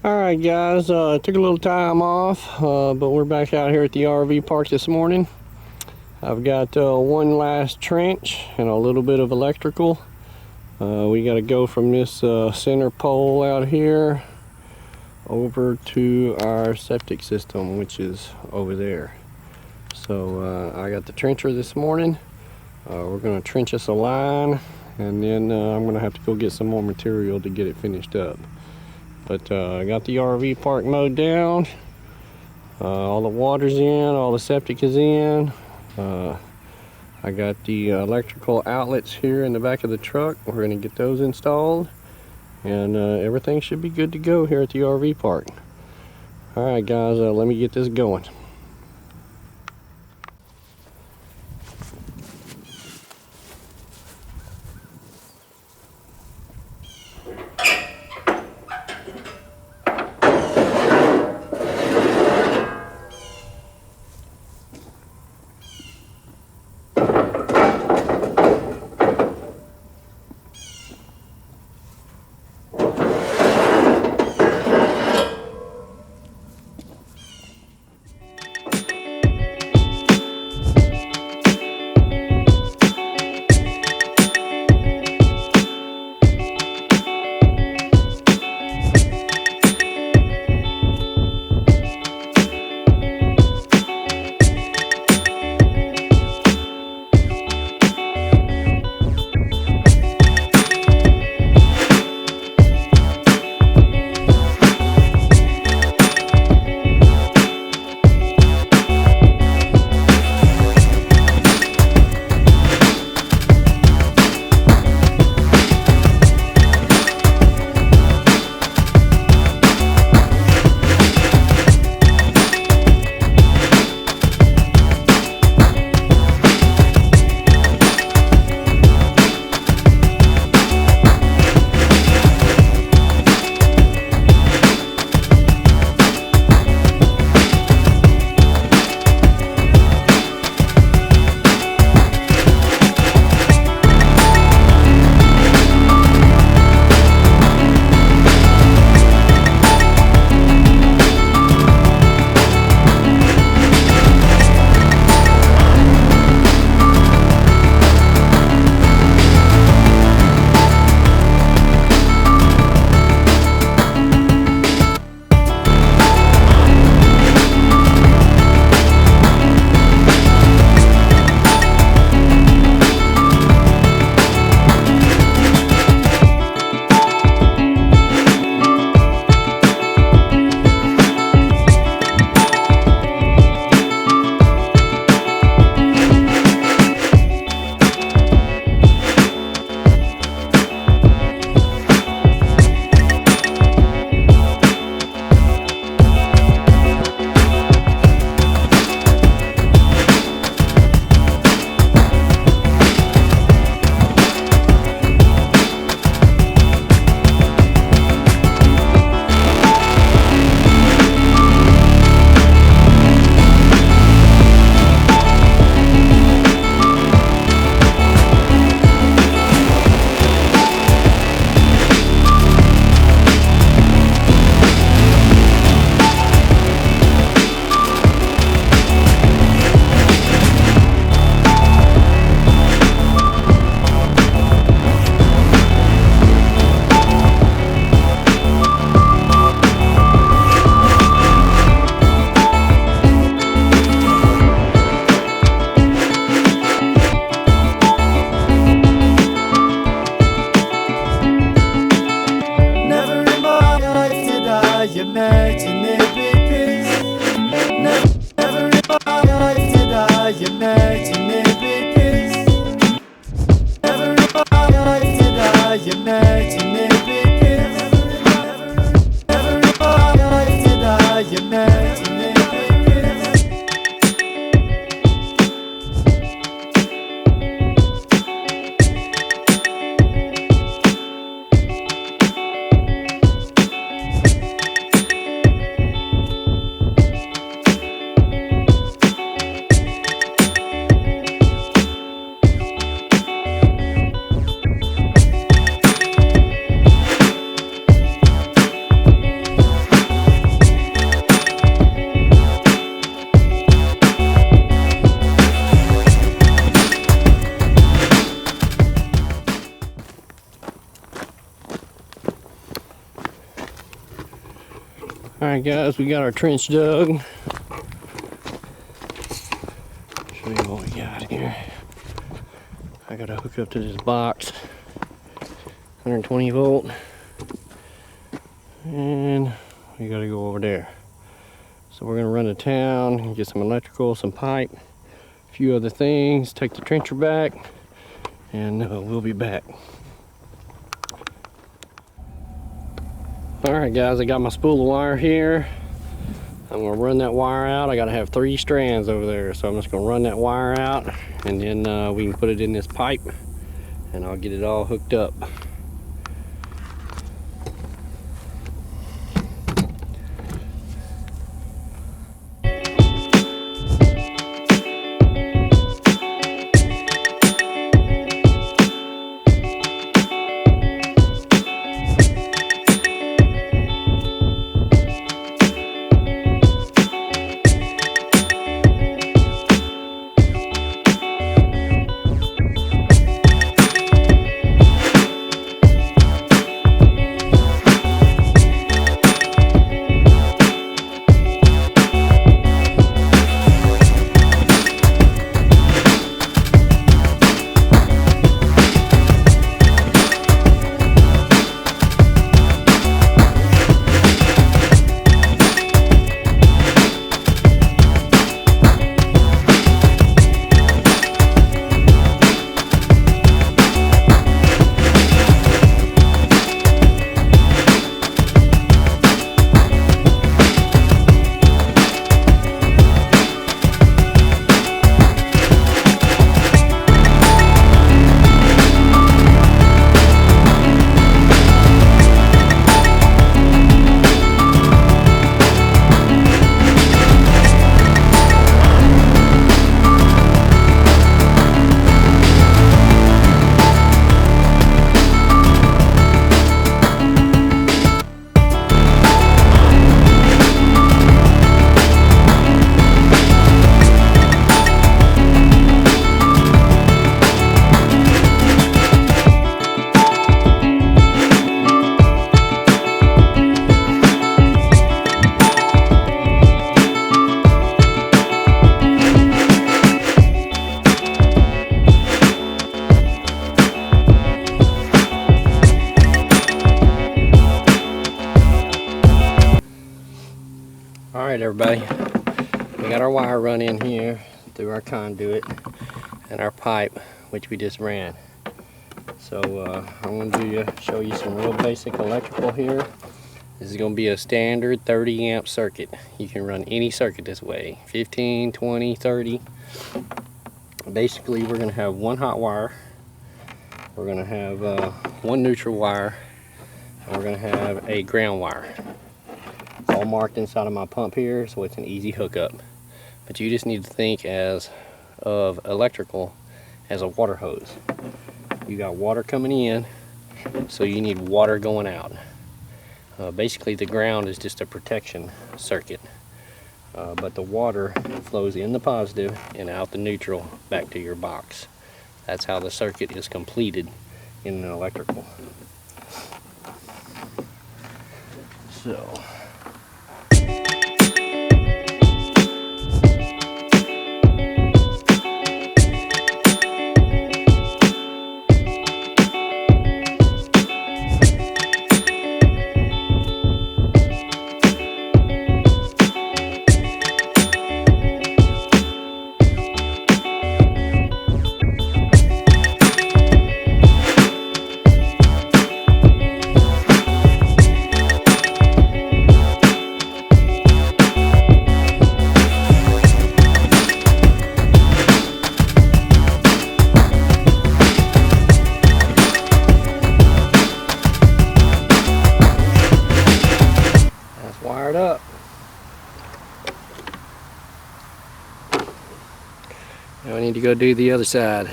Alright guys, took a little time off, but we're back out here at the RV park this morning. I've got one last trench and a little bit of electrical. We got to go from this center pole out here over to our septic system, which is over there. So I got the trencher this morning. We're going to trench us a line, and then I'm going to have to go get some more material to get it finished up. But I got the RV park mowed down. All the water's in, all the septic is in. I got the electrical outlets here in the back of the truck. We're going to get those installed. And everything should be good to go here at the RV park. Alright guys, let me get this going. Alright guys, we got our trench dug. Show you what we got here. I gotta hook up to this box. 120 volt. And we gotta go over there. So we're gonna run to town and get some electrical, some pipe, a few other things, take the trencher back, and we'll be back. Alright guys, I got my spool of wire here. I'm gonna run that wire out. I gotta have 3 strands over there, so I'm just gonna run that wire out, and then we can put it in this pipe, and I'll get it all hooked up. Alright everybody, we got our wire run in here through our conduit and our pipe, which we just ran. So I'm going to show you some real basic electrical here. This is going to be a standard 30 amp circuit. You can run any circuit this way, 15, 20, 30. Basically we're going to have one hot wire, we're going to have one neutral wire, and we're going to have a ground wire. All marked inside of my pump here, so it's an easy hookup. But you just need to think of electrical as a water hose. You got water coming in, so you need water going out. Basically the ground is just a protection circuit, but the water flows in the positive and out the neutral back to your box. That's how the circuit is completed in an electrical. So wired up. Now we need to go do the other side.